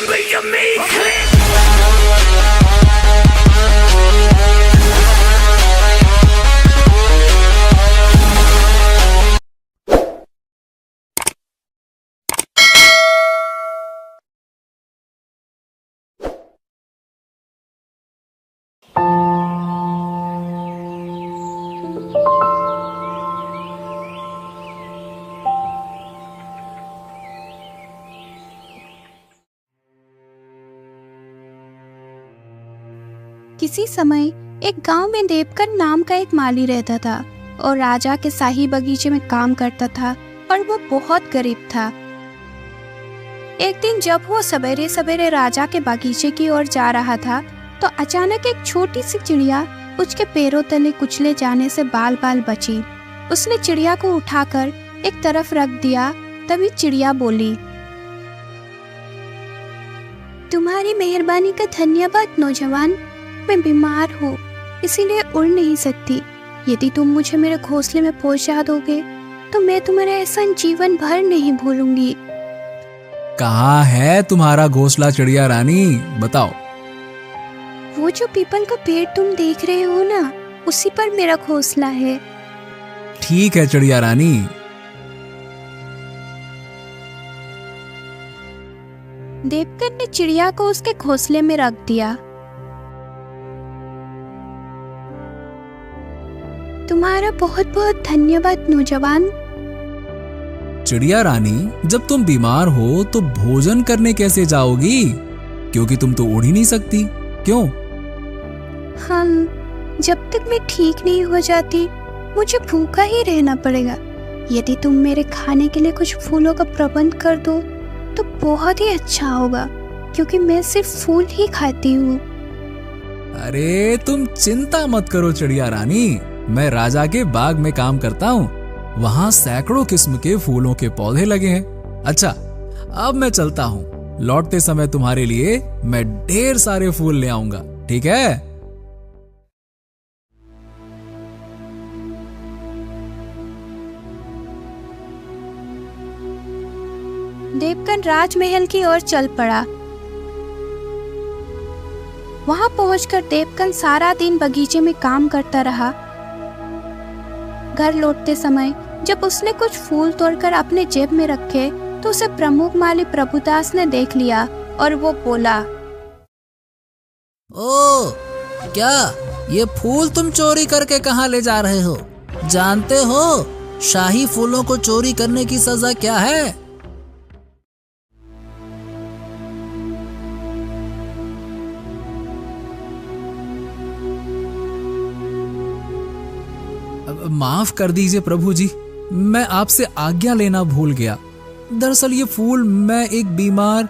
hungry to meet. किसी समय एक गांव में देवकन नाम का एक माली रहता था और राजा के शाही बगीचे में काम करता था और वो बहुत गरीब था। एक दिन जब वो सवेरे सवेरे राजा के बगीचे की ओर जा रहा था तो अचानक एक छोटी सी चिड़िया उसके पैरों तले कुचले जाने से बाल बाल बची। उसने चिड़िया को उठाकर एक तरफ रख दिया। तभी चिड़िया बोली, तुम्हारी मेहरबानी का धन्यवाद नौजवान। मैं बीमार हूँ इसीलिए उड़ नहीं सकती। यदि तुम मुझे मेरे घोंसले में पहुंचा दोगे तो मैं तुम्हारा एहसान जीवन भर नहीं भूलूंगी। कहाँ है तुम्हारा घोंसला चिड़िया रानी, बताओ। वो जो पीपल का पेड़ तुम देख रहे हो ना, उसी पर मेरा घोंसला है। ठीक है चिड़िया रानी। देवकन ने चिड़िया को उसके घोंसले में रख दिया। तुम्हारा बहुत बहुत धन्यवाद नौजवान। चिड़िया रानी, जब तुम बीमार हो तो भोजन करने कैसे जाओगी, क्योंकि तुम तो उड़ ही नहीं सकती, क्यों? हाँ, जब तक मैं ठीक नहीं हो जाती मुझे भूखा ही रहना पड़ेगा। यदि तुम मेरे खाने के लिए कुछ फूलों का प्रबंध कर दो तो बहुत ही अच्छा होगा, क्योंकि मैं सिर्फ फूल ही खाती हूँ। अरे तुम चिंता मत करो चिड़िया रानी, मैं राजा के बाग में काम करता हूँ। वहाँ सैकड़ों किस्म के फूलों के पौधे लगे हैं। अच्छा, अब मैं चलता हूँ। लौटते समय तुम्हारे लिए मैं ढेर सारे फूल ले आऊंगा, ठीक है? देवकन राजमहल की ओर चल पड़ा। वहां पहुंचकर देवकन सारा दिन बगीचे में काम करता रहा। घर लौटते समय जब उसने कुछ फूल तोड़कर अपने जेब में रखे तो उसे प्रमुख माली प्रभुदास ने देख लिया और वो बोला, ओ, क्या ये फूल तुम चोरी करके कहाँ ले जा रहे हो? जानते हो शाही फूलों को चोरी करने की सजा क्या है? माफ कर दीजिए प्रभु जी, मैं आपसे आज्ञा लेना भूल गया। दरअसल ये फूल मैं एक बीमार।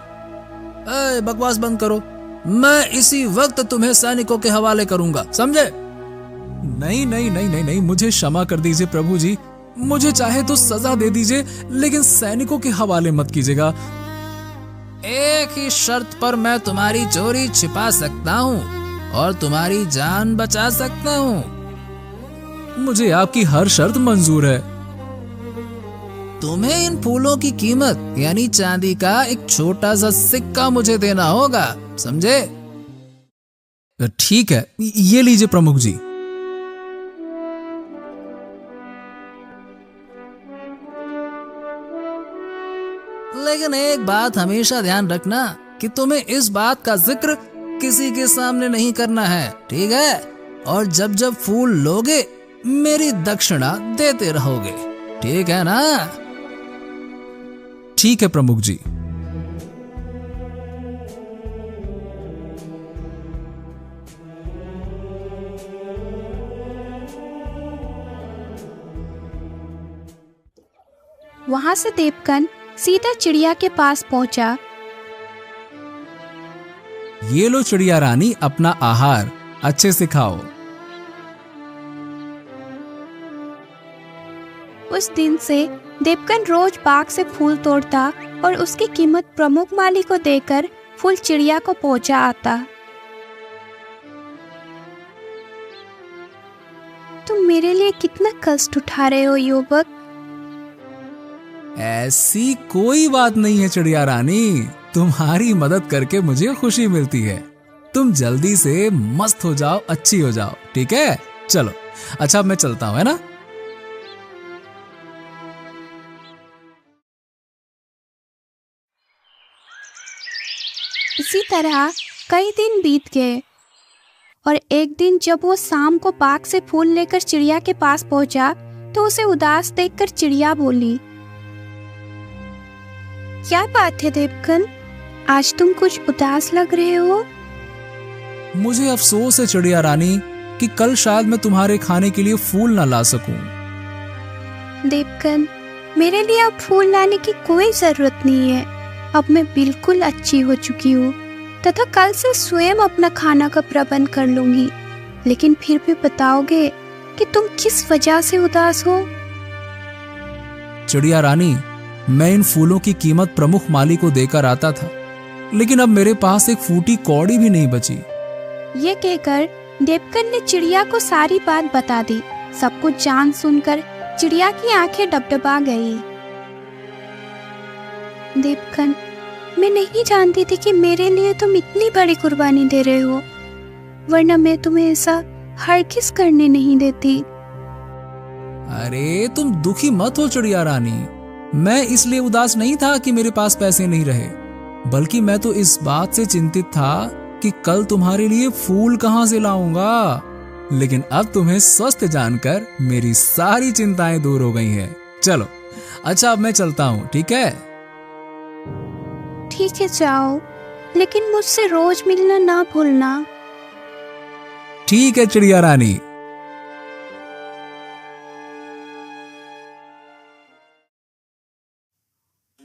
बकवास बंद करो, मैं इसी वक्त तुम्हें सैनिकों के हवाले करूंगा, समझे? नहीं नहीं नहीं नहीं नहीं, मुझे क्षमा कर दीजिए प्रभु जी। मुझे चाहे तो सजा दे दीजिए, लेकिन सैनिकों के हवाले मत कीजिएगा। एक ही शर्त पर मैं तुम्हारी चोरी छिपा सकता हूँ और तुम्हारी जान बचा सकता हूँ। मुझे आपकी हर शर्त मंजूर है। तुम्हें इन फूलों की कीमत यानी चांदी का एक छोटा सा सिक्का मुझे देना होगा, समझे? ठीक है, ये लीजिए प्रमुख जी। लेकिन एक बात हमेशा ध्यान रखना कि तुम्हें इस बात का जिक्र किसी के सामने नहीं करना है, ठीक है? और जब जब फूल लोगे मेरी दक्षिणा देते रहोगे, ठीक है ना? ठीक है प्रमुख जी। वहां से देवकन सीधा चिड़िया के पास पहुंचा। ये लो चिड़िया रानी अपना आहार, अच्छे से खाओ। उस दिन से देवकन रोज बाग से फूल तोड़ता और उसकी कीमत प्रमुख माली को देकर फूल चिड़िया को पहुंचा आता। तुम मेरे लिए कितना कष्ट उठा रहे हो युवक। ऐसी कोई बात नहीं है चिड़िया रानी, तुम्हारी मदद करके मुझे खुशी मिलती है। तुम जल्दी से मस्त हो जाओ, अच्छी हो जाओ, ठीक है? चलो, अच्छा अब मैं चलता हूं, है ना? इसी तरह कई दिन बीत गए और एक दिन जब वो शाम को बाग से फूल लेकर चिड़िया के पास पहुंचा तो उसे उदास देखकर चिड़िया बोली, क्या बात है देवकन, आज तुम कुछ उदास लग रहे हो? मुझे अफसोस है चिड़िया रानी कि कल शायद मैं तुम्हारे खाने के लिए फूल ना ला सकूं। देवकन, मेरे लिए अब फूल लाने की कोई जरूरत नहीं है। अब मैं बिल्कुल अच्छी हो चुकी हूँ तथा कल से स्वयं अपना खाना का प्रबंध कर लूंगी। लेकिन फिर भी बताओगे कि तुम किस वजह से उदास हो? चिड़िया रानी, मैं इन फूलों की कीमत प्रमुख माली को देकर आता था, लेकिन अब मेरे पास एक फूटी कौड़ी भी नहीं बची। ये कहकर देवकन ने चिड़िया को सारी बात बता दी। सब कुछ जान सुनकर चिड़िया की आंखें डबडबा गई। देवकन, मैं नहीं जानती थी कि मेरे लिए तुम इतनी बड़ी कुर्बानी दे रहे हो, वरना मैं तुम्हें ऐसा हरगिज़ करने नहीं देती। अरे तुम दुखी मत हो चिड़िया रानी, मैं इसलिए उदास नहीं था कि मेरे पास पैसे नहीं रहे, बल्कि मैं तो इस बात से चिंतित था कि कल तुम्हारे लिए फूल कहां से लाऊंगा। लेकिन अब तुम्हें स्वस्थ जानकर मेरी सारी चिंताएं दूर हो गई हैं। चलो, अच्छा अब मैं चलता हूँ, ठीक है? ठीक है, जाओ, लेकिन मुझसे रोज मिलना ना भूलना। ठीक है चिड़िया रानी।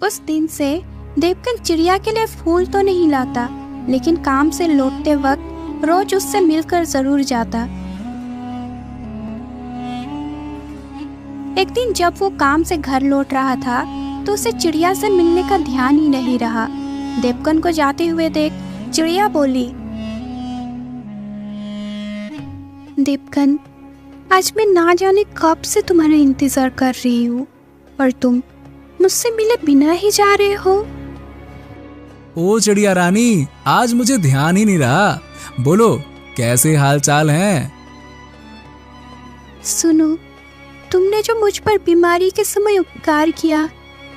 उस दिन से देवकन चिड़िया के लिए फूल तो नहीं लाता, लेकिन काम से लौटते वक्त रोज उससे मिलकर जरूर जाता। एक दिन जब वो काम से घर लौट रहा था तो उसे चिड़िया से मिलने का ध्यान ही नहीं रहा। देवकन को जाते हुए देख चिड़िया बोली, देवकन, आज मैं ना जाने कब से तुम्हारा इंतजार कर रही हूँ और तुम मुझसे मिले बिना ही जा रहे हो। ओ चिड़िया रानी, आज मुझे ध्यान ही नहीं रहा। बोलो, कैसे हाल चाल हैं? सुनो, तुमने जो मुझ पर बीमारी के समय उपकार किया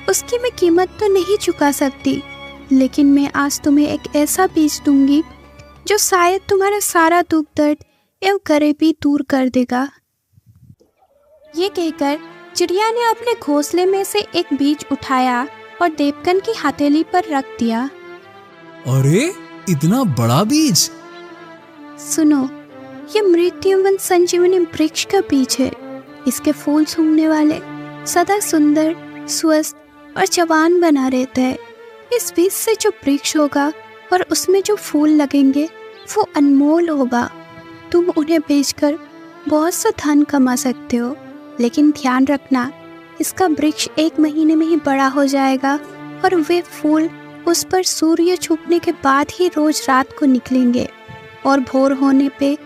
उसकी मैं कीमत तो नहीं चुका सकती, लेकिन मैं आज तुम्हें एक ऐसा बीज दूंगी जो शायद तुम्हारा सारा दुख दर्द एवं गरीबी दूर कर देगा। ये कहकर चिड़िया ने अपने घोंसले में से एक बीज उठाया और देवकन की हथेली पर रख दिया। अरे, इतना बड़ा बीज! सुनो, ये मृत्युवन संजीवनी वृक्ष का बीज है। इसके फूल सूंघने वाले सदा सुंदर, स्वस्थ और जवान बना रहता है। इस बीज से जो वृक्ष होगा और उसमें जो फूल लगेंगे वो अनमोल होगा। तुम उन्हें बेचकर बहुत सा धन कमा सकते हो, लेकिन ध्यान रखना, इसका वृक्ष 1 महीने में ही बड़ा हो जाएगा और वे फूल उस पर सूर्य छुपने के बाद ही रोज रात को निकलेंगे और भोर होने पे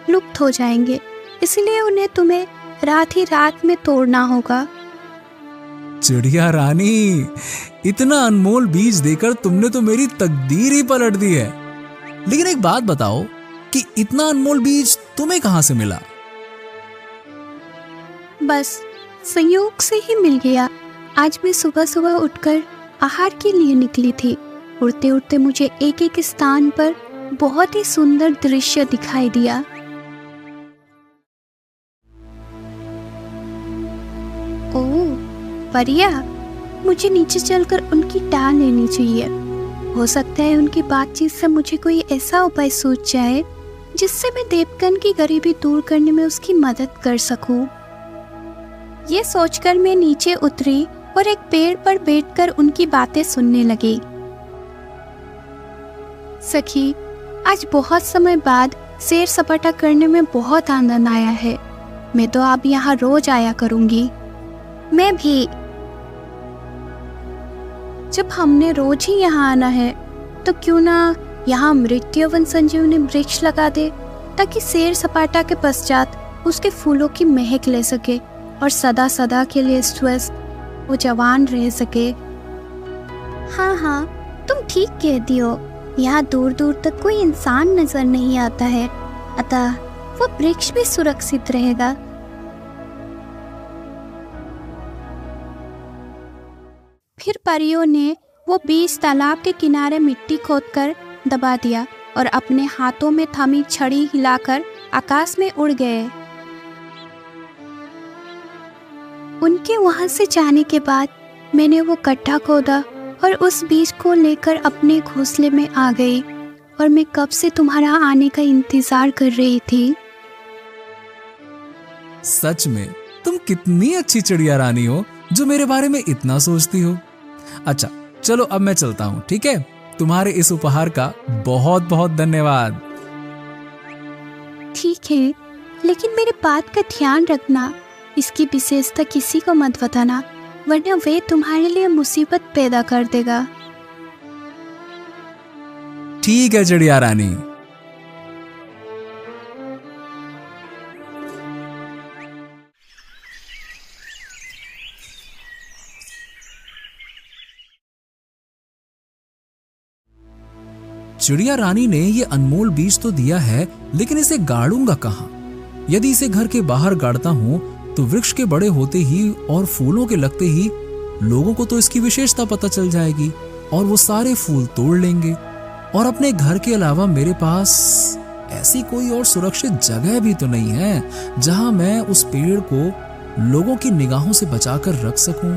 लुप्त हो जाएंगे। इसलिए उन्हें तुम्हें रात ही रात में तोड़ना होगा। चिड़िया रानी, इतना अनमोल बीज देकर तुमने तो मेरी तकदीर ही पलट दी है। लेकिन एक बात बताओ कि इतना अनमोल बीज तुम्हें कहां से मिला? बस संयोग से ही मिल गया। आज मैं सुबह सुबह उठकर आहार के लिए निकली थी। उड़ते उड़ते मुझे एक एक स्थान पर बहुत ही सुंदर दृश्य दिखाई दिया। ओह परिया, मुझे नीचे चलकर उनकी टाल लेनी चाहिए। हो सकता है उनकी बातचीत से मुझे कोई ऐसा उपाय सूझ जाए जिससे मैं देवकन की गरीबी दूर करने में उसकी मदद कर सकूं। ये सोचकर मैं नीचे उतरी और एक पेड़ पर बैठकर उनकी बातें सुनने लगी। सखी, आज बहुत समय बाद सैर सपाटा करने में बहुत आनंद आया है। मैं तो अब यहाँ रोज आया करूंगी। मैं भी। जब हमने रोज ही यहाँ आना है तो क्यों ना यहाँ मृत्युवन संजीवनी वृक्ष लगा दे, ताकि सैर सपाटा के पश्चात उसके फूलों की महक ले सके और सदा सदा के लिए स्वस्थ वो जवान रह सके। हाँ हाँ, तुम ठीक कहती हो, यहाँ दूर दूर तक कोई इंसान नजर नहीं आता है, अतः वो वृक्ष भी सुरक्षित रहेगा। फिर परियों ने वो बीज तालाब के किनारे मिट्टी खोदकर दबा दिया और अपने हाथों में थमी छड़ी हिलाकर आकाश में उड़ गए। उनके वहां से जाने के बाद मैंने वो गड्ढा खोदा और उस बीज को लेकर अपने घोंसले में आ गई और मैं कब से तुम्हारा आने का इंतजार कर रही थी। सच में तुम कितनी अच्छी चिड़िया रानी हो जो मेरे बारे में इतना सोचती हो। अच्छा चलो अब मैं चलता हूँ, ठीक है? तुम्हारे इस उपहार का बहुत बहुत धन्यवाद। ठीक है, लेकिन मेरी बात का ध्यान रखना, इसकी विशेषता किसी को मत बताना, वरना वे तुम्हारे लिए मुसीबत पैदा कर देगा। ठीक है चिड़िया रानी। चिड़िया रानी ने ये अनमोल बीज तो दिया है, लेकिन इसे गाड़ूंगा कहाँ? यदि इसे घर के बाहर गाड़ता हूँ तो वृक्ष के बड़े होते ही और फूलों के लगते ही लोगों को तो इसकी विशेषता पता चल जाएगी और वो सारे फूल तोड़ लेंगे। और अपने घर के अलावा मेरे पास ऐसी कोई और सुरक्षित जगह भी तो नहीं है जहां मैं उस पेड़ को लोगों की निगाहों से बचाकर रख सकूं।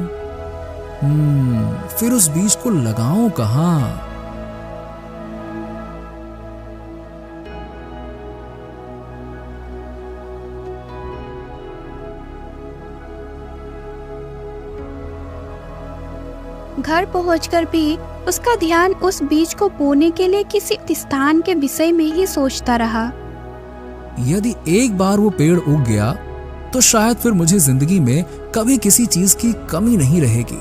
फिर उस बीज को लगाऊं कहां? घर पहुंचकर भी उसका ध्यान उस बीज को बोने के लिए किसी स्थान के विषय में ही सोचता रहा। यदि एक बार वो पेड़ उग गया तो शायद फिर मुझे जिंदगी में कभी किसी चीज की कमी नहीं रहेगी।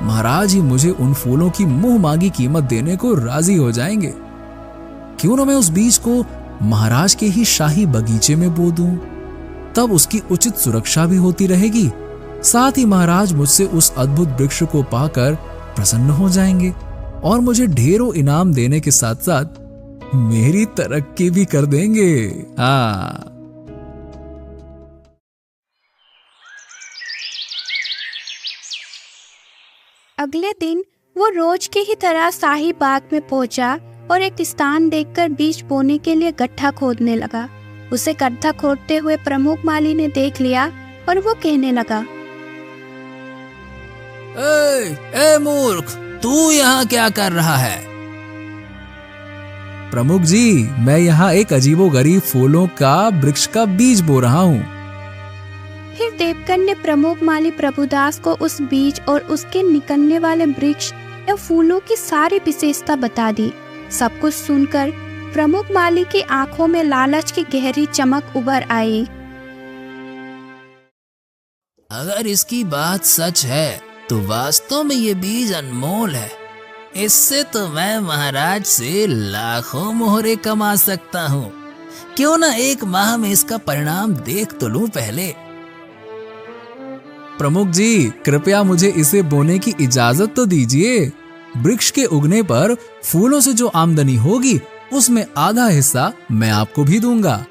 महाराज ही मुझे उन फूलों की मुंह मांगी कीमत देने को राजी हो जाएंगे। क्यों ना मैं उस बीज को महाराज के ही शाही बगीचे में बो दूं, तब उसकी उचित सुरक्षा भी होती रहेगी। साथ ही महाराज मुझसे उस अद्भुत वृक्ष को पाकर प्रसन्न हो जाएंगे और मुझे ढेरों इनाम देने के साथ साथ मेरी तरक्की भी कर देंगे। हाँ। अगले दिन वो रोज की ही तरह शाही बाग में पहुंचा और एक स्थान देखकर बीज बोने के लिए गड्ढा खोदने लगा। उसे गड्ढा खोदते हुए प्रमुख माली ने देख लिया और वो कहने लगा, ए मूर्ख, तू यहाँ क्या कर रहा है? प्रमुख जी, मैं यहाँ एक अजीबोगरीब फूलों का वृक्ष का बीज बो रहा हूँ। फिर देवकन ने प्रमुख माली प्रभुदास को उस बीज और उसके निकलने वाले वृक्ष या फूलों की सारी विशेषता बता दी। सब कुछ सुनकर प्रमुख माली की आंखों में लालच की गहरी चमक उभर आई। अगर इसकी बात सच है तो वास्तव में ये बीज अनमोल है। इससे तो मैं महाराज से लाखों मोहरे कमा सकता हूँ। क्यों ना एक माह में इसका परिणाम देख तो लूं पहले। प्रमुख जी, कृपया मुझे इसे बोने की इजाजत तो दीजिए। वृक्ष के उगने पर फूलों से जो आमदनी होगी उसमें आधा हिस्सा मैं आपको भी दूंगा।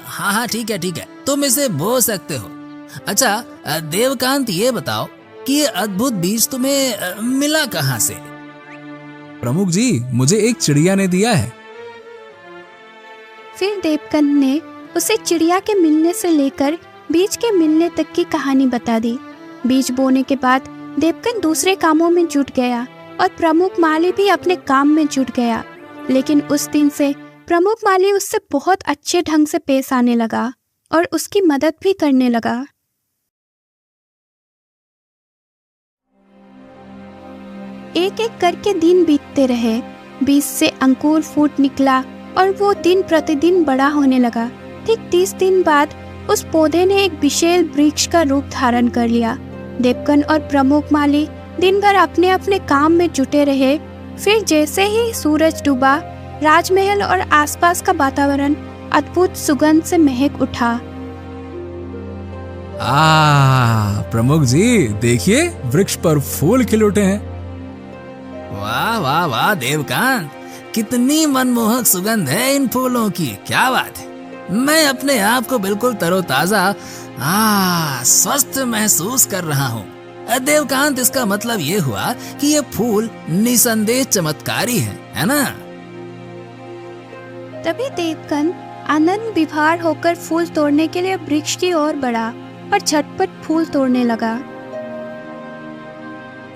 हाँ ठीक है, तुम इसे बो सकते हो। अच्छा देवकांत, ये बताओ कि ये अद्भुत बीज तुम्हें मिला कहाँ से? प्रमुख जी, मुझे एक चिड़िया ने दिया है। फिर देवकन ने उसे चिड़िया के मिलने से लेकर बीज के मिलने तक की कहानी बता दी। बीज बोने के बाद देवकन दूसरे कामों में जुट गया और प्रमुख माली भी अपने काम में जुट गया। लेकिन उस दिन से प्रमुख माली उससे बहुत अच्छे ढंग से पेश आने लगा और उसकी मदद भी करने लगा। एक एक करके दिन बीतते रहे। बीज से अंकुर फूट निकला और वो दिन प्रतिदिन बड़ा होने लगा। ठीक 30 दिन बाद उस पौधे ने एक विशाल वृक्ष का रूप धारण कर लिया। देवकन और प्रमुख माली दिन भर अपने अपने काम में जुटे रहे। फिर जैसे ही सूरज डूबा, राजमहल और आसपास का वातावरण अद्भुत सुगंध से महक उठा। प्रमुख जी, देखिए वृक्ष पर फूल खिल उठे हैं। वाह वाह वाह देवकांत, कितनी मनमोहक सुगंध है इन फूलों की, क्या बात है। मैं अपने आप को बिल्कुल तरोताजा स्वस्थ महसूस कर रहा हूँ। देवकांत, इसका मतलब ये हुआ कि ये फूल निसंदेह चमत्कारी है ना? तभी देवकन आनंद विभार होकर फूल तोड़ने के लिए वृक्ष की ओर बढ़ा और झटपट फूल तोड़ने लगा।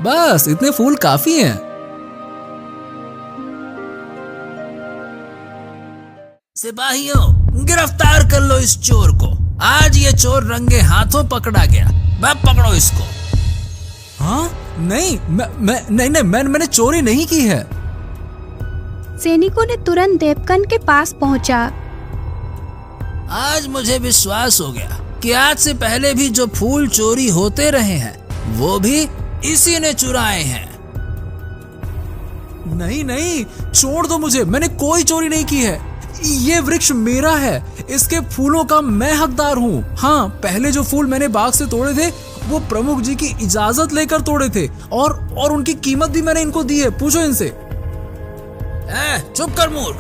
बस इतने फूल काफी हैं। सिपाहियों, गिरफ्तार कर लो इस चोर को। आज ये चोर रंगे हाथों पकड़ा गया। पकड़ो इसको। हाँ नहीं, मैंने चोरी नहीं की है। सैनिकों ने तुरंत देवकन के पास पहुंचा। आज मुझे विश्वास हो गया कि आज से पहले भी जो फूल चोरी होते रहे हैं वो भी इसी ने चुराए हैं। नहीं, छोड़ दो मुझे, मैंने कोई चोरी नहीं की है। ये वृक्ष मेरा है, इसके फूलों का मैं हकदार हूँ। हाँ, पहले जो फूल मैंने बाग से तोड़े थे वो प्रमुख जी की इजाजत लेकर तोड़े थे और उनकी कीमत भी मैंने इनको दी है, पूछो इनसे। चुप कर मूर्ख,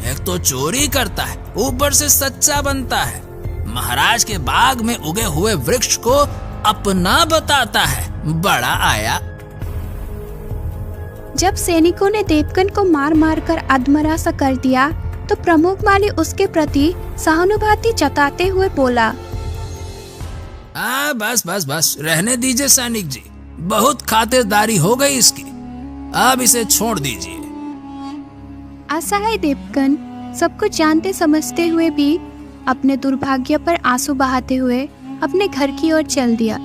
एक तो चोरी करता है, ऊपर से सच्चा बनता है। महाराज के बाग में उगे हुए वृक्ष को अपना बताता है, बड़ा आया। जब सैनिकों ने देवकन को मार मार कर अधमरा सा कर दिया तो प्रमुख माली उसके प्रति सहानुभूति जताते हुए बोला, बस रहने दीजिए सैनिक जी, बहुत खातिरदारी हो गई इसकी, अब इसे छोड़ दीजिए। असहाय देवकन सब कुछ जानते समझते हुए भी अपने दुर्भाग्य पर आंसू बहाते हुए अपने घर की ओर चल दिया।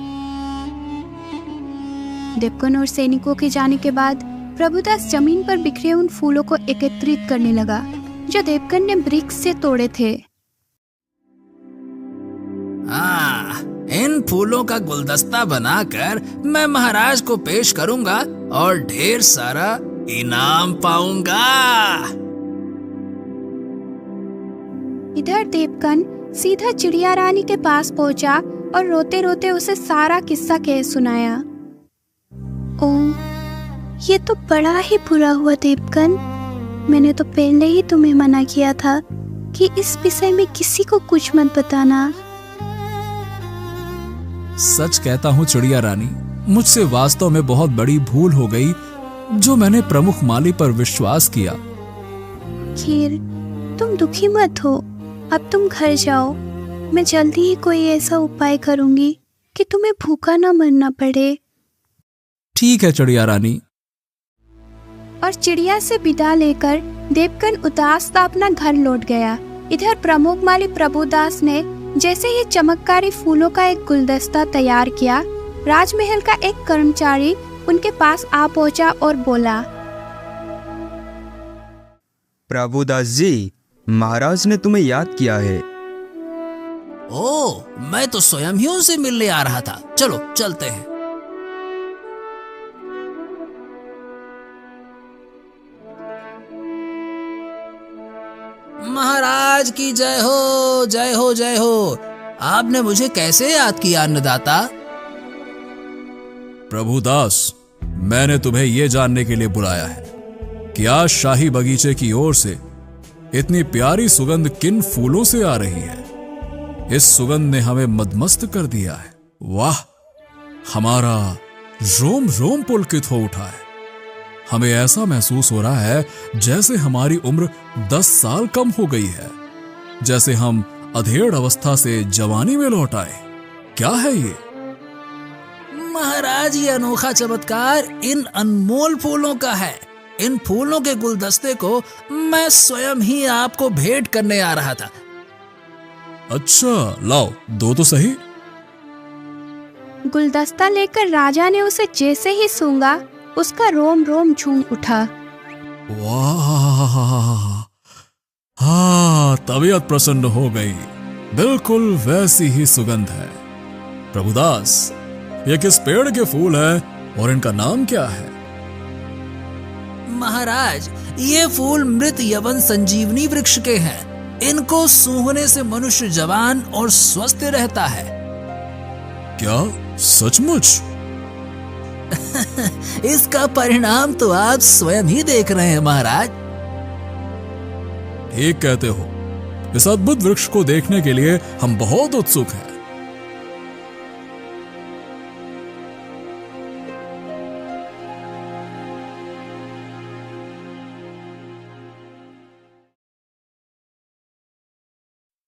देवकन और सैनिकों के जाने के बाद प्रभुदास जमीन पर बिखरे उन फूलों को एकत्रित करने लगा जो देवकन ने वृक्ष से तोड़े थे। इन फूलों का गुलदस्ता बनाकर मैं महाराज को पेश करूंगा और ढेर सारा इनाम पाऊंगा। इधर देवकन सीधा चिड़िया रानी के पास पहुंचा और रोते रोते उसे सारा किस्सा कह सुनाया। ओह, ये तो बड़ा ही बुरा हुआ देवकन। मैंने तो पहले ही तुम्हें मना किया था कि इस विषय में किसी को कुछ मत बताना। सच कहता हूँ चिड़िया रानी, मुझसे वास्तव में बहुत बड़ी भूल हो गई जो मैंने प्रमुख माली पर विश्वास किया। खैर, तुम दुखी मत हो, अब तुम घर जाओ। मैं जल्दी ही कोई ऐसा उपाय करूंगी कि तुम्हें भूखा न मरना पड़े। ठीक है चिड़िया रानी। और चिड़िया से विदा लेकर देवकन उदास सा अपना घर लौट गया। इधर प्रमुख माली प्रभुदास ने जैसे ही चमत्कारी फूलों का एक गुलदस्ता तैयार किया, राजमहल का एक कर्मचारी उनके पास आ पहुंचा और बोला, प्रभुदास जी, महाराज ने तुम्हें याद किया है। ओह, मैं तो स्वयं ही उनसे मिलने आ रहा था। चलो चलते हैं। महाराज की जय हो, जय हो, जय हो। आपने मुझे कैसे याद किया अन्नदाता? प्रभुदास, मैंने तुम्हें यह जानने के लिए बुलाया है कि आज शाही बगीचे की ओर से इतनी प्यारी सुगंध किन फूलों से आ रही है। इस सुगंध ने हमें मदमस्त कर दिया है। वाह, हमारा रोम रोम पुलकित हो उठा है। हमें ऐसा महसूस हो रहा है जैसे हमारी उम्र 10 साल कम हो गई है, जैसे हम अधेड़ अवस्था से जवानी में लौट आए। क्या है ये? महाराज, ये अनोखा चमत्कार इन अनमोल फूलों का है। इन फूलों के गुलदस्ते को मैं स्वयं ही आपको भेंट करने आ रहा था। अच्छा, लाओ, दो तो सही। गुलदस्ता लेकर राजा ने उसे जैसे ही सूंघा, उसका रोम रोम झूम उठा। वाह, हाँ, तबीयत प्रसन्न हो गई। बिल्कुल वैसी ही सुगंध है। प्रभुदास, ये किस पेड़ के फूल हैं और इनका नाम क्या है? महाराज, ये फूल मृत यवन संजीवनी वृक्ष के हैं। इनको सूंघने से मनुष्य जवान और स्वस्थ रहता है। क्या सचमुच? इसका परिणाम तो आप स्वयं ही देख रहे हैं महाराज। ठीक कहते हो। इस अद्भुत वृक्ष को देखने के लिए हम बहुत उत्सुक हैं।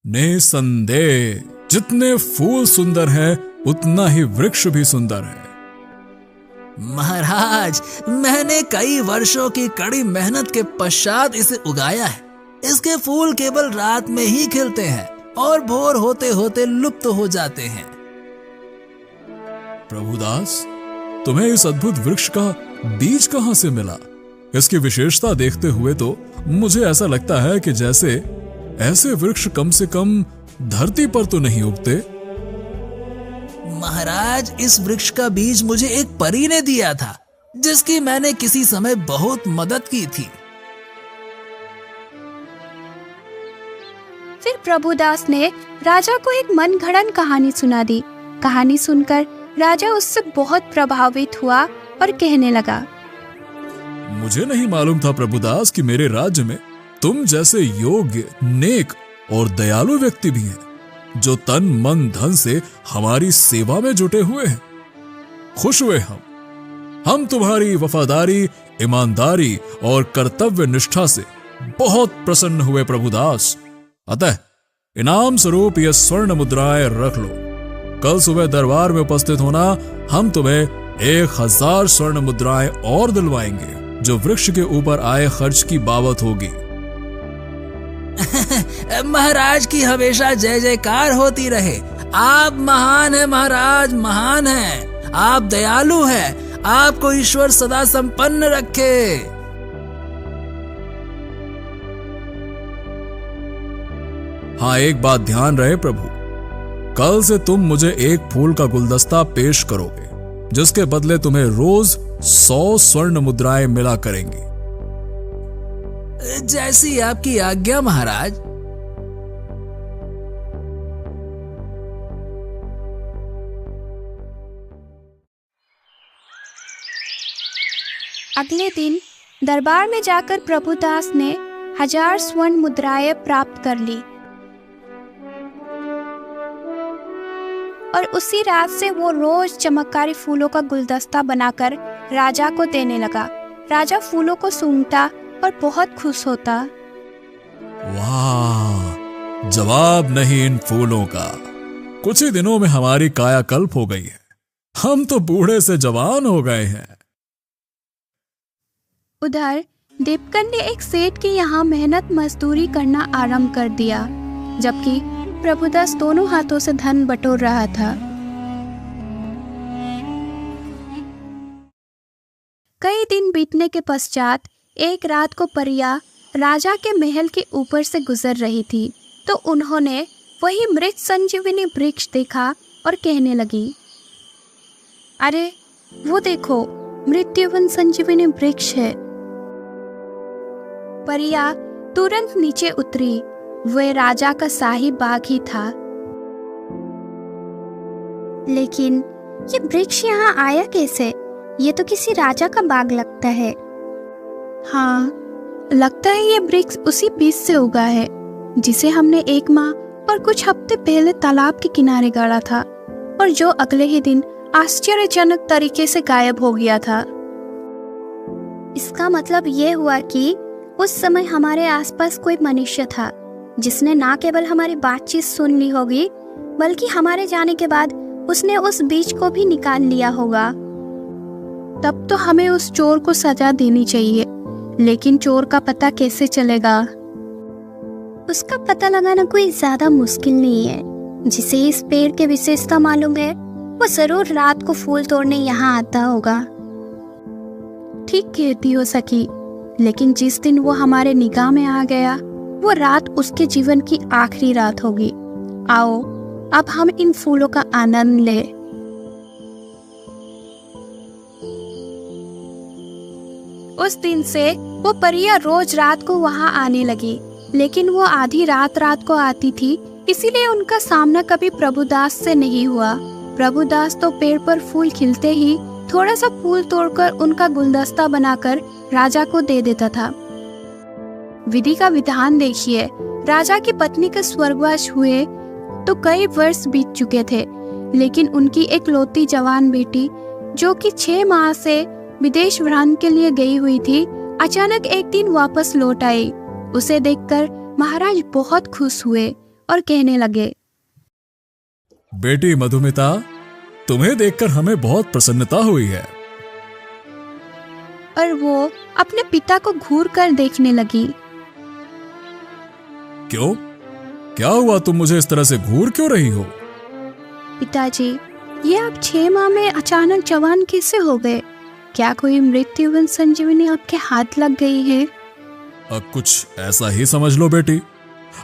निसंदेह जितने फूल सुंदर हैं, उतना ही वृक्ष भी सुंदर है। महाराज, मैंने कई वर्षों की कड़ी मेहनत के पश्चात इसे उगाया है। इसके फूल केवल रात में ही खिलते हैं और भोर होते होते लुप्त हो जाते हैं। प्रभुदास, तुम्हें इस अद्भुत वृक्ष का बीज कहां से मिला? इसकी विशेषता देखते हुए तो मुझे ऐसा लगता है कि जैसे ऐसे वृक्ष कम से कम धरती पर तो नहीं उगते। महाराज, इस वृक्ष का बीज मुझे एक परी ने दिया था, जिसकी मैंने किसी समय बहुत मदद की थी। फिर प्रभुदास ने राजा को एक मनगढ़ंत कहानी सुना दी। कहानी सुनकर राजा उससे बहुत प्रभावित हुआ और कहने लगा, मुझे नहीं मालूम था प्रभुदास कि मेरे राज्य में तुम जैसे योग्य, नेक और दयालु व्यक्ति भी हैं, जो तन मन धन से हमारी सेवा में जुटे हुए हैं। खुश हुए हम तुम्हारी वफादारी, ईमानदारी और कर्तव्य निष्ठा से बहुत प्रसन्न हुए प्रभुदास। अतः इनाम स्वरूप यह स्वर्ण मुद्राएं रख लो। कल सुबह दरबार में उपस्थित होना, हम तुम्हें 1000 स्वर्ण मुद्राएं और दिलवाएंगे, जो वृक्ष के ऊपर आए खर्च की बाबत होगी। महाराज की हमेशा जय जयकार होती रहे। आप महान हैं महाराज, महान हैं। आप दयालु हैं। आपको ईश्वर सदा संपन्न रखे। हाँ, एक बात ध्यान रहे प्रभु, कल से तुम मुझे एक फूल का गुलदस्ता पेश करोगे, जिसके बदले तुम्हें रोज 100 स्वर्ण मुद्राएं मिला करेंगी। जैसी आपकी आज्ञा महाराज। अगले दिन दरबार में जाकर प्रभुदास ने 1000 स्वर्ण मुद्राएं प्राप्त कर ली और उसी रात से वो रोज चमत्कारी फूलों का गुलदस्ता बनाकर राजा को देने लगा। राजा फूलों को सूंघता और बहुत खुश होता। वाह, जवाब नहीं इन फूलों का। कुछ ही दिनों में हमारी कायाकल्प हो गई है। हम तो बूढ़े से जवान हो गए हैं। उधर देवकन ने एक सेठ के यहाँ मेहनत मजदूरी करना आरंभ कर दिया, जबकि प्रभुदास दोनों हाथों से धन बटोर रहा था। कई दिन बीतने के पश्चात एक रात को परिया राजा के महल के ऊपर से गुजर रही थी, तो उन्होंने वही मृत संजीवनी वृक्ष देखा और कहने लगी, अरे वो देखो, मृत्युवन संजीवनी वृक्ष है। परिया तुरंत नीचे उतरी। वह राजा का शाही बाग ही था। लेकिन ये वृक्ष यहाँ आया कैसे? ये तो किसी राजा का बाग लगता है। हाँ, लगता है ये वृक्ष उसी बीज से उगा है, जिसे हमने 1 माह और कुछ हफ्ते पहले तालाब के किनारे गाड़ा था और जो अगले ही दिन आश्चर्यजनक तरीके से गायब हो गया था। इसका मतलब ये हुआ कि उस समय हमारे आसपास कोई मनुष्य था, जिसने ना केवल हमारी बातचीत सुन ली होगी, बल्कि हमारे जाने के बाद उसने उस बीज को भी निकाल लिया होगा। तब तो हमें उस चोर को सजा देनी चाहिए, लेकिन चोर का पता कैसे चलेगा? उसका पता लगाना कोई ज्यादा मुश्किल नहीं है। जिसे इस पेड़ की विशेषता मालूम है, वो जरूर रात को फूल तोड़ने यहाँ आता होगा। ठीक कहती हो सखी, लेकिन जिस दिन वो हमारे निगाह में आ गया, वो रात उसके जीवन की आखिरी रात होगी। आओ, अब हम इन फूलों का आनंद लें। उस दिन से वो परिया रोज रात को वहाँ आने लगी, लेकिन वो आधी रात को आती थी, इसीलिए उनका सामना कभी प्रभुदास से नहीं हुआ। प्रभुदास तो पेड़ पर फूल खिलते ही थोड़ा सा फूल तोड़कर उनका गुलदस्ता बनाकर राजा को दे देता था। विधि का विधान देखिए, राजा की पत्नी के स्वर्गवास हुए तो कई वर्ष बीत चुके थे, लेकिन उनकी एक लौती जवान बेटी जो कि 6 माह से विदेश भ्रमण के लिए गई हुई थी, अचानक एक दिन वापस लौट आई। उसे देखकर महाराज बहुत खुश हुए और कहने लगे, बेटी मधुमिता, तुम्हें देखकर हमें बहुत प्रसन्नता हुई है। और वो अपने पिता को घूर कर देखने लगी। क्यों? क्या हुआ? तुम मुझे इस तरह से घूर क्यों रही हो? पिताजी, ये आप 6 माह में अचानक जवान कैसे हो गए? क्या कोई मृत्युवन संजीवनी आपके हाथ लग गई है? कुछ ऐसा ही समझ लो बेटी।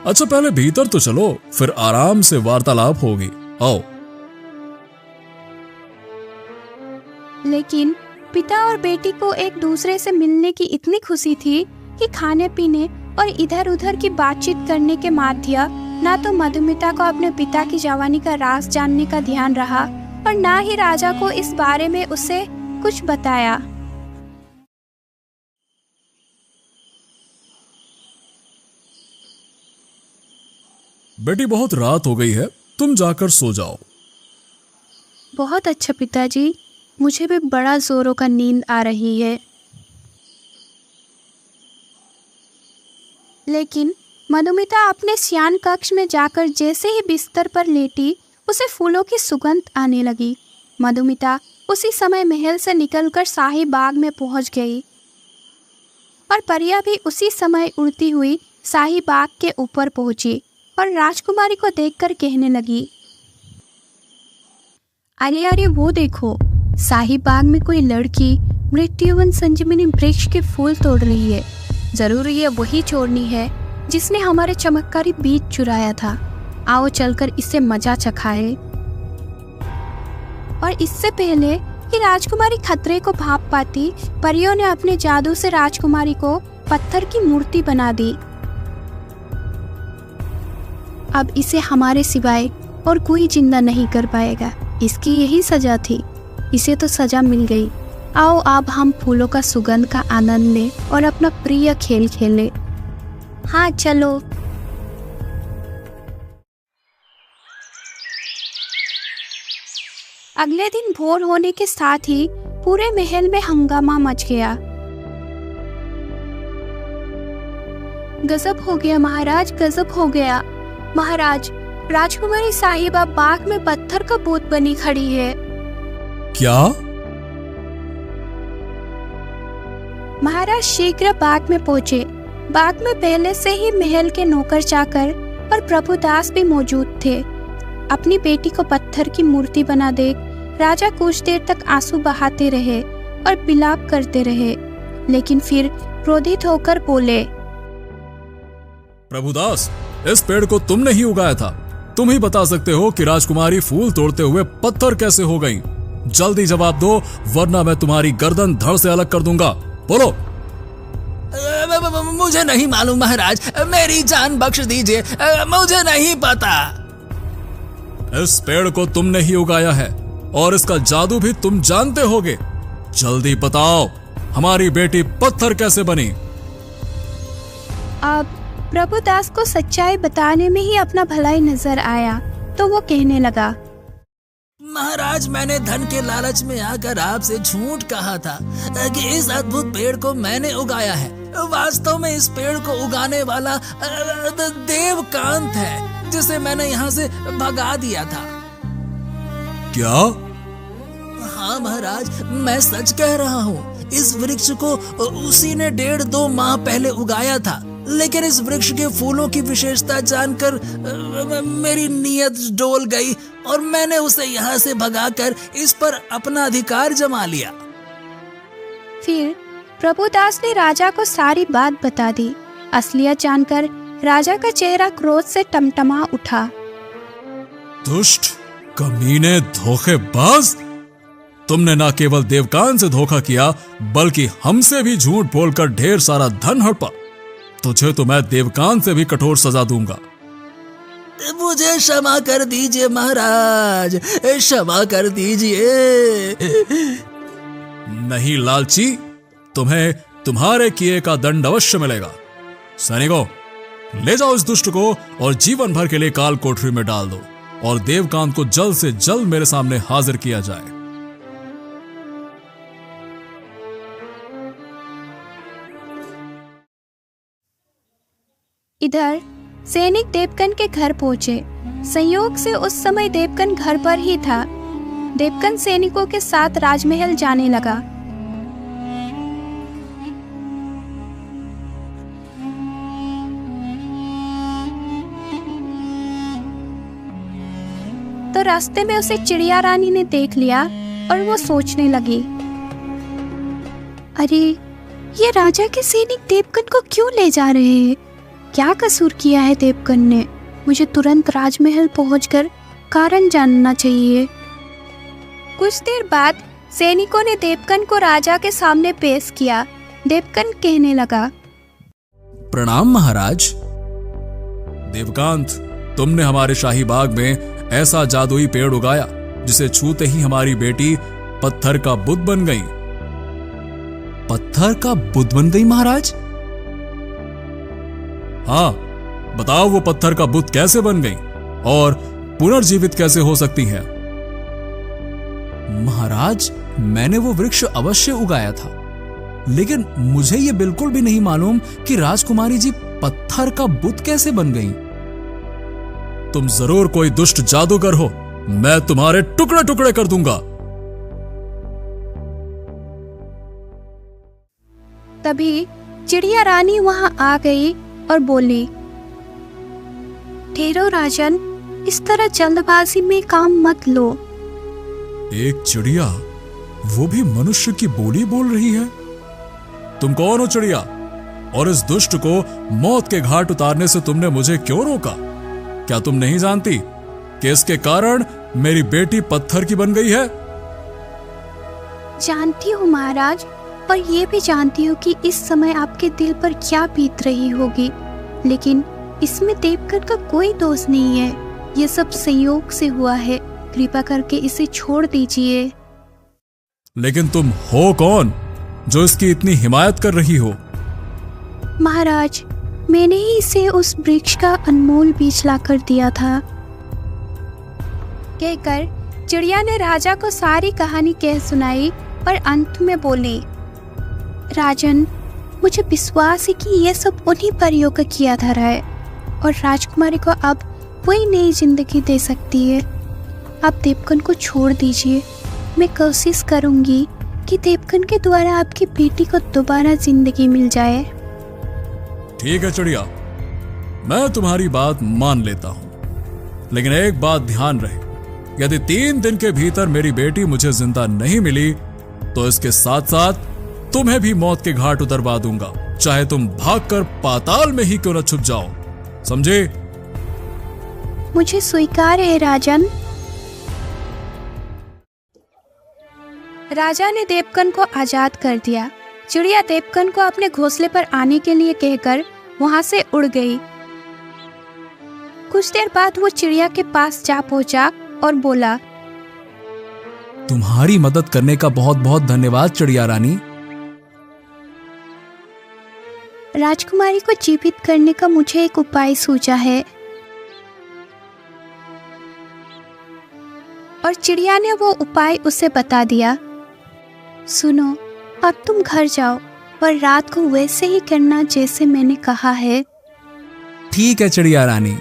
अच्छा, पहले भीतर तो चलो, फिर आराम से वार्तालाप होगी। आओ। लेकिन पिता और बेटी को एक दूसरे से मिलने की इतनी खुशी थी कि खाने पीने और इधर उधर की बातचीत करने के माध्य ना तो मधुमिता को अपने पिता की जवानी का राज जानने का ध्यान रहा और ना ही राजा को इस बारे में उसे कुछ बताया। बेटी, बहुत रात हो गई है, तुम जाकर सो जाओ। बहुत अच्छा पिताजी, मुझे भी बड़ा जोरों का नींद आ रही है। लेकिन मधुमिता अपने शयन कक्ष में जाकर जैसे ही बिस्तर पर लेटी, उसे फूलों की सुगंध आने लगी। मधुमिता उसी समय महल से निकलकर शाही बाग में पहुंच गई और परिया भी उसी समय उड़ती हुई शाही बाग के ऊपर पहुंची और राजकुमारी को देखकर कहने लगी, अरे अरे वो देखो, शाही बाग में कोई लड़की मृत्युवन संजीवनी वृक्ष के फूल तोड़ रही है। जरूर ये वही चोरनी है जिसने हमारे चमत्कारी बीज चुराया था। आओ चलकर इससे मजा चखाए। और इससे पहले कि राजकुमारी खतरे को भाप पाती, परियों ने अपने जादू से राजकुमारी को पत्थर की मूर्ति बना दी। अब इसे हमारे सिवाय और कोई जिंदा नहीं कर पाएगा। इसकी यही सजा थी, इसे तो सजा मिल गई। आओ अब हम फूलों का सुगंध का आनंद लें और अपना प्रिय खेल खेलें। हाँ चलो। अगले दिन भोर होने के साथ ही पूरे महल में हंगामा मच गया। गजब हो गया महाराज, गजब हो गया महाराज। राजकुमारी साहिबा बाग में पत्थर का भूत बनी खड़ी है। क्या? महाराज शीघ्र बाग में पहुंचे। बाग में पहले से ही महल के नौकर चाकर और प्रभुदास भी मौजूद थे। अपनी बेटी को पत्थर की मूर्ति बना देख राजा कुछ देर तक आंसू बहाते रहे और विलाप करते रहे, लेकिन फिर क्रोधित होकर बोले, प्रभुदास, इस पेड़ को तुमने ही उगाया था। तुम ही बता सकते हो कि राजकुमारी फूल तोड़ते हुए पत्थर कैसे हो गई। जल्दी जवाब दो, वरना मैं तुम्हारी गर्दन धड़ से अलग कर दूंगा। बोलो। मुझे नहीं मालूम महाराज, मेरी जान बख्श दीजिए, मुझे नहीं पता। इस पेड़ को तुमने ही उगाया है और इसका जादू भी तुम जानते होगे। जल्दी बताओ, हमारी बेटी पत्थर कैसे बनी? अब प्रभुदास को सच्चाई बताने में ही अपना भलाई नजर आया, तो वो कहने लगा, महाराज, मैंने धन के लालच में आकर आपसे झूठ कहा था कि इस अद्भुत पेड़ को मैंने उगाया है। वास्तव में इस पेड़ को उगाने वाला देवकांत है, जिसे मैंने यहाँ से भगा दिया था। क्या? हाँ महाराज, मैं सच कह रहा हूँ। इस वृक्ष को उसी ने 1.5-2 माह पहले उगाया था, लेकिन इस वृक्ष के फूलों की विशेषता जानकर मेरी नीयत डोल गई और मैंने उसे यहाँ से भगाकर इस पर अपना अधिकार जमा लिया। फिर प्रभुदास ने राजा को सारी बात बता दी। असलियत जानकर राजा का चेहरा क्रोध से टमटमा उठा। दुष्ट, कमीने, धोखेबाज! तुमने न केवल देवकान से धोखा किया, बल्कि हमसे भी झूठ बोलकर ढेर सारा धन हड़पा। तुझे तो मैं देवकान से भी कठोर सजा दूंगा। मुझे क्षमा कर दीजिए महाराज, क्षमा कर दीजिए। नहीं लालची, तुम्हें तुम्हारे किए का दंड अवश्य मिलेगा। सैनिकों, ले जाओ इस दुष्ट को और जीवन भर के लिए काल कोठरी में डाल दो और देवकांत को जल्द से जल्द मेरे सामने हाजिर किया जाए। इधर सैनिक देवकन के घर पहुंचे। संयोग से उस समय देवकन घर पर ही था। देवकन सैनिकों के साथ राजमहल जाने लगा। तो रास्ते में उसे चिड़िया रानी ने देख लिया और वो सोचने लगी, अरे ये राजा के सैनिक देवकन को क्यों ले जा रहे हैं? क्या कसूर किया है देवकन ने? मुझे तुरंत राजमहल पहुंचकर कारण जानना चाहिए। कुछ देर बाद सैनिकों ने देवकन को राजा के सामने पेश किया। देवकन कहने लगा, प्रणाम महाराज। देवकांत, तुमने हमारे शाही बाग में ऐसा जादुई पेड़ उगाया जिसे छूते ही हमारी बेटी पत्थर का बुद्ध बन गई। पत्थर का बुद्ध बन गई महाराज? हाँ, बताओ वो पत्थर का बुद्ध कैसे बन गई और पुनर्जीवित कैसे हो सकती हैं? महाराज, मैंने वो वृक्ष अवश्य उगाया था, लेकिन मुझे ये बिल्कुल भी नहीं मालूम कि राजकुमारी जी पत्थर का बुद्ध कैसे बन गईं। तुम जरूर कोई दुष्ट जादूगर हो, मैं तुम्हारे टुकड़े टुकड़े कर दूंगा। तभी चिड़िया रानी वहां आ गई और बोली, ठहरो राजन, इस तरह जल्दबाजी में काम मत लो। एक चिड़िया, वो भी मनुष्य की बोली बोल रही है। तुम कौन हो चिड़िया, और इस दुष्ट को मौत के घाट उतारने से तुमने मुझे क्यों रोका? क्या तुम नहीं जानती कि इसके कारण मेरी बेटी पत्थर की बन गई है? जानती हूँ महाराज, पर यह भी जानती हूँ कि इस समय आपके दिल पर क्या बीत रही होगी, लेकिन इसमें देवकन का कोई दोष नहीं है। ये सब संयोग से हुआ है, कृपा करके इसे छोड़ दीजिए। लेकिन तुम हो कौन जो इसकी इतनी हिमायत कर रही हो? महाराज, मैंने ही इसे उस वृक्ष का अनमोल बीज लाकर दिया था। कहकर चिड़िया ने राजा को सारी कहानी कह सुनाई और अंत में बोली, राजन, मुझे विश्वास है कि यह सब उन्हीं परियों का किया धरा है और राजकुमारी को अब वही नई जिंदगी दे सकती है। आप देवकन को छोड़ दीजिए। मैं कोशिश करूंगी कि देवकन के द्वारा आपकी बेटी को दोबारा जिंदगी मिल जाए। ठीक है चिड़िया, मैं तुम्हारी बात मान लेता हूं, लेकिन एक बात ध्यान रहे, यदि 3 दिन के भीतर मेरी बेटी मुझे जिंदा नहीं मिली तो इसके साथ साथ तुम्हें भी मौत के घाट उतरवा दूंगा, चाहे तुम भागकर पाताल में ही क्यों न छुप जाओ। समझे? मुझे स्वीकार है राजन। राजा ने देवकन को आजाद कर दिया। चिड़िया देवकन को अपने घोंसले पर आने के लिए कहकर वहां से उड़ गई। कुछ देर बाद वो चिड़िया के पास जा पहुंचा और बोला, तुम्हारी मदद करने का बहुत बहुत धन्यवाद चिड़िया रानी। राजकुमारी को जीवित करने का मुझे एक उपाय सूझा है। और चिड़िया ने वो उपाय उसे बता दिया। सुनो, अब तुम घर जाओ और रात को वैसे ही करना जैसे मैंने कहा है। ठीक है चिड़िया रानी।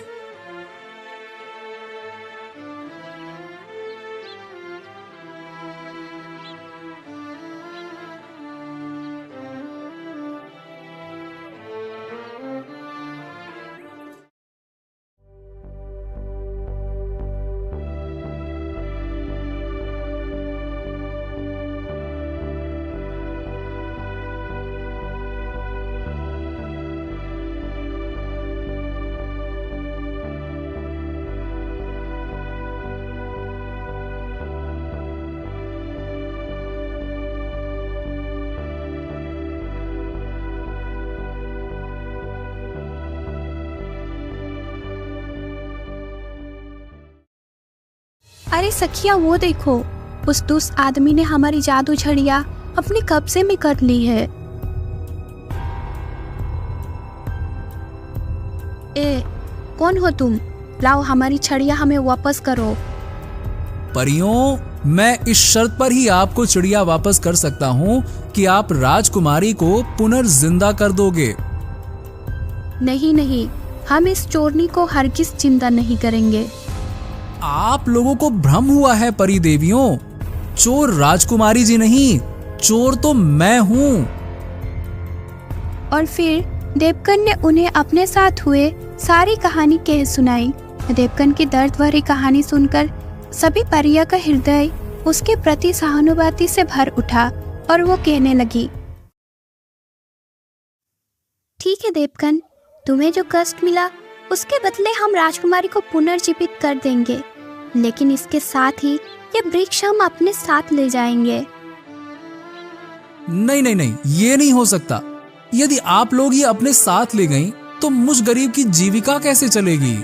अरे सखिया, वो देखो, उस दुष्ट आदमी ने हमारी जादू छड़िया अपने कब्जे में कर ली है। ए, कौन हो तुम? लाओ हमारी छड़िया हमें वापस करो। परियों, मैं इस शर्त पर ही आपको चिड़िया वापस कर सकता हूँ कि आप राजकुमारी को पुनर्जिंदा कर दोगे। नहीं नहीं, हम इस चोरनी को हरगिज चिंता नहीं करेंगे। आप लोगों को भ्रम हुआ है परी देवियों। चोर राजकुमारी जी नहीं, चोर तो मैं हूँ। और फिर देवकन ने उन्हें अपने साथ हुए सारी कहानी कह सुनाई। देवकन की दर्द भरी कहानी सुनकर सभी परियों का हृदय उसके प्रति सहानुभूति से भर उठा और वो कहने लगी, ठीक है देवकन, तुम्हें जो कष्ट मिला उसके बदले हम राजकुमारी को पुनर्जीवित कर देंगे, लेकिन इसके साथ ही ये वृक्ष हम अपने साथ ले जाएंगे। नहीं नहीं नहीं, ये नहीं हो सकता। यदि आप लोग ये अपने साथ ले गईं, तो मुझ गरीब की जीविका कैसे चलेगी?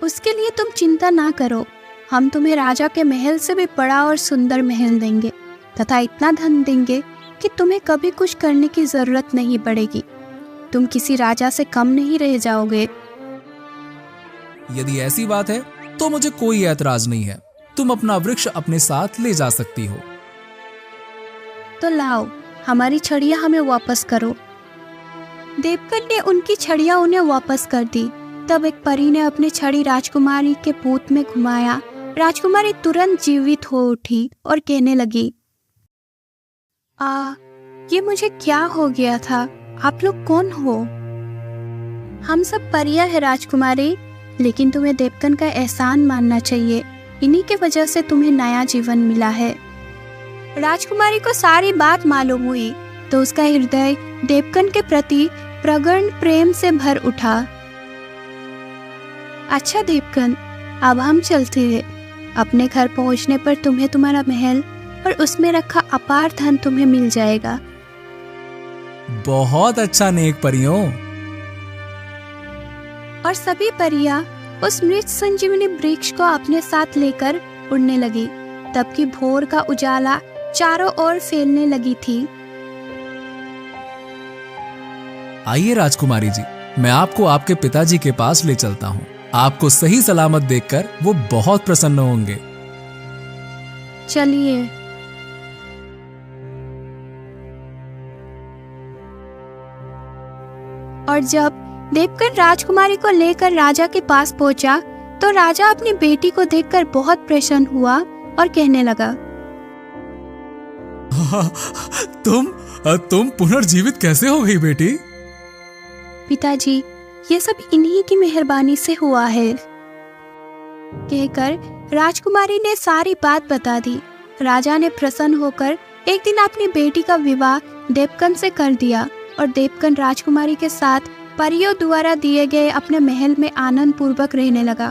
उसके लिए तुम चिंता ना करो, हम तुम्हें राजा के महल से भी बड़ा और सुंदर महल देंगे तथा इतना धन देंगे कि तुम्हें कभी कुछ करने की जरूरत नहीं पड़ेगी। तुम किसी राजा से कम नहीं रह जाओगे। यदि ऐसी बात है तो मुझे कोई ऐतराज नहीं है। तुम अपना वृक्ष अपने साथ ले जा सकती हो। तो लाओ हमारी छड़ियाँ हमें वापस करो। देवकन ने उनकी छड़ियाँ उन्हें वापस कर दी। तब एक परी ने अपनी छड़ी राजकुमारी के पूत में घुमाया। राजकुमारी तुरंत जीवित हो उठी और कहने लगी, ये मुझे क्या हो गया था? आप लोग कौन हो? हम सब परियां हैं राजकुमारी, लेकिन तुम्हें देवकन का एहसान मानना चाहिए। इन्हीं के वजह से तुम्हें नया जीवन मिला है। राजकुमारी को सारी बात मालूम हुई तो उसका हृदय देवकन के प्रति प्रगाढ़ प्रेम से भर उठा। अच्छा देवकन, अब हम चलते हैं। अपने घर पहुंचने पर तुम्हें तुम्हारा महल और उसमें रखा अपार धन तुम्हें मिल जाएगा। बहुत अच्छा नेक परियों। और सभी परियां उस मृत संजीवनी वृक्ष को अपने साथ लेकर उड़ने लगी। तब की भोर का उजाला चारों ओर फैलने लगी थी। आइए राजकुमारी जी, मैं आपको आपके पिताजी के पास ले चलता हूँ। आपको सही सलामत देखकर वो बहुत प्रसन्न होंगे। चलिए। और जब देवकन राजकुमारी को लेकर राजा के पास पहुंचा तो राजा अपनी बेटी को देखकर बहुत प्रसन्न हुआ और कहने लगा, तुम पुनर्जीवित कैसे हो गई बेटी? पिताजी, ये सब इन्हीं की मेहरबानी से हुआ है। कहकर राजकुमारी ने सारी बात बता दी। राजा ने प्रसन्न होकर एक दिन अपनी बेटी का विवाह देवकन से कर दिया और देवकन राजकुमारी के साथ परियों द्वारा दिए गए अपने महल में आनंद पूर्वक रहने लगा।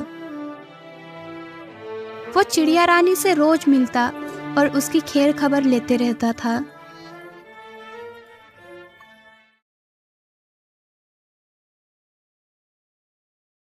वो चिड़िया रानी से रोज मिलता और उसकी खैर खबर लेते रहता था।